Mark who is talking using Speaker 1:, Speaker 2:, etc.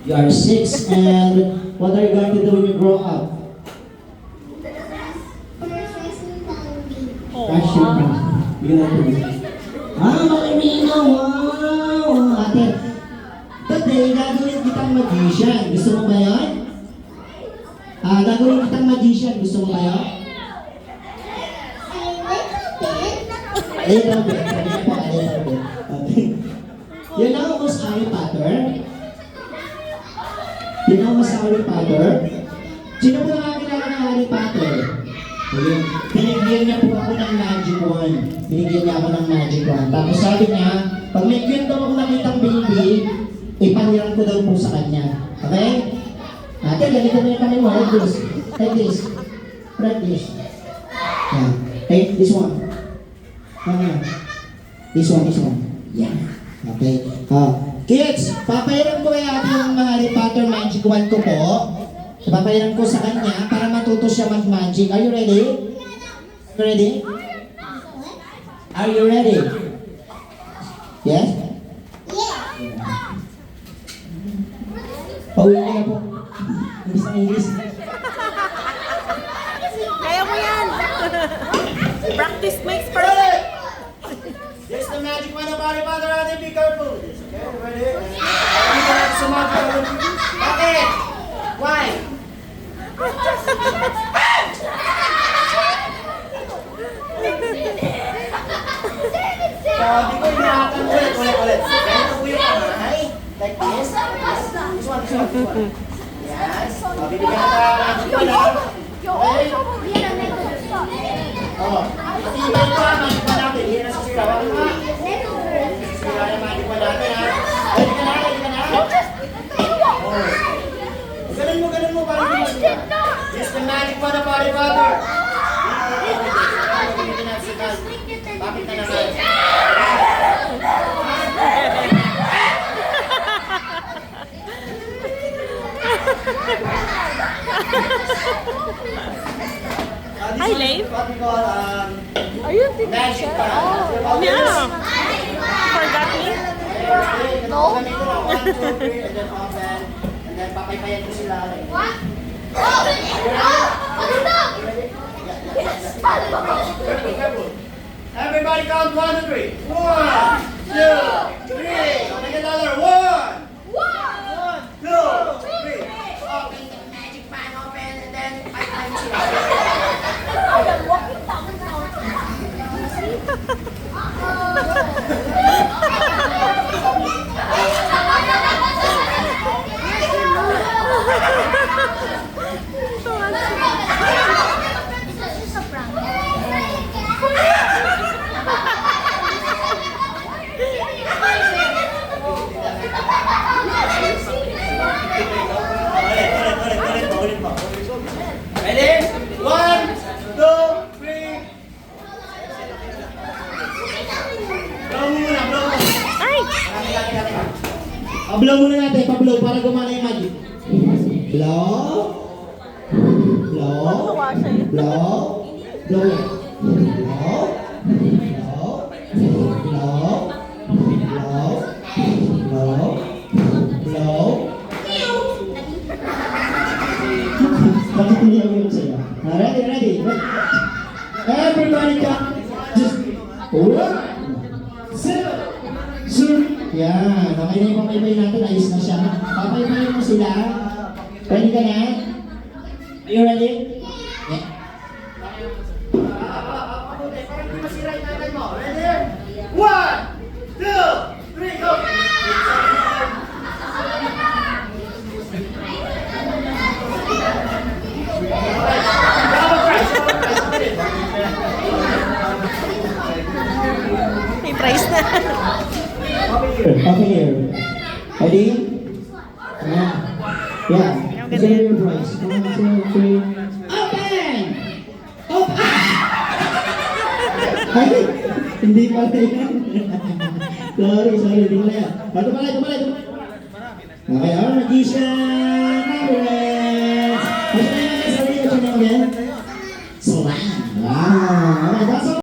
Speaker 1: You are 6. And what are you going to do when you grow up? Fashion ka. Yun ang tuloy. Marimino! Wow! Ate, today, gagawin kitang magician. Gusto mo ba yun? Gagawin kitang magician. Gusto mo ba yun? A little bit. Sabi ko pa, a little bit. Okay. You know who's Harry Potter? You know who's Harry Potter? Sino po nakakilala ng Harry Potter? Ayun. Binigyan niya po ako ng magic wand. Binigyan niya ako ng magic wand. Tapos sabi niya, pag may kwento ako nakitang baby, ipaniran ko daw po sa kanya. Okay? Ate, ganito mo yung kamay mo. Like this. Like this. Like this. Yeah. Okay, this one. This one. Yeah. Okay. Kids, papayaran ko kaya ate yung Harry Potter magic wand ko po. Papayaran ko sa kanya para matuto siya mag-magic. Are you ready? Ready? Are you ready? Yes? Pauwi niya po. English na English.
Speaker 2: Kaya mo yan! Practice makes perfect!
Speaker 1: Here's the magic wand of Harry Potter. Be careful. Okay, ready? Okay. Why? Sabi ko, inahakan ulit. Ganito po yung kamay. Like this. This one. Yes. Bibigyan ka magic wand ha. Okay? Matibay ko ha, magic wand natin. Hindi na sasirawan ha. Sasirawan yung magic wand natin ha. Ready ka na? Ganun mo para hindi masira. Here's the magic wand of Harry Potter. Bakit na naman?
Speaker 2: Hi, Leif.
Speaker 1: What we call
Speaker 2: Are you thinking
Speaker 1: magic
Speaker 2: siya?
Speaker 1: wand.
Speaker 2: Oh, yeah. Forgot me?
Speaker 1: No. Ganito lang. 1, 2, 3, and then open. And then papaypayan ko sila. Everybody count 1 to 3. 1, 2, 3. Make another 1. 1, 2, 3. Open the magic wand, open, and then paypayan sila. Ready? 1, 2, 3. Blow muna.
Speaker 2: Ay!
Speaker 1: Blow muna natin, pa-blow para gumana yung magic. Blow.
Speaker 2: Matuwa siya eh.
Speaker 1: Blow. Blow. Bakit hindi ako yung sa'yo? Ready? Everybody come. Just 1, 2, 3. Yan. Okay na yung papaybay natin. Ayos na siya. Papaybayin mo sila. Ready ka na? Are you ready? Yeah. Ready? 1, 2, 3, go!
Speaker 2: May price na.
Speaker 1: Okay here. Ready? Yeah. Consider your price. 1, 2, 3. Open! Ay! Hindi pala yan. Sorry. Hindi pala yan. Ito pala. Okay, our magician.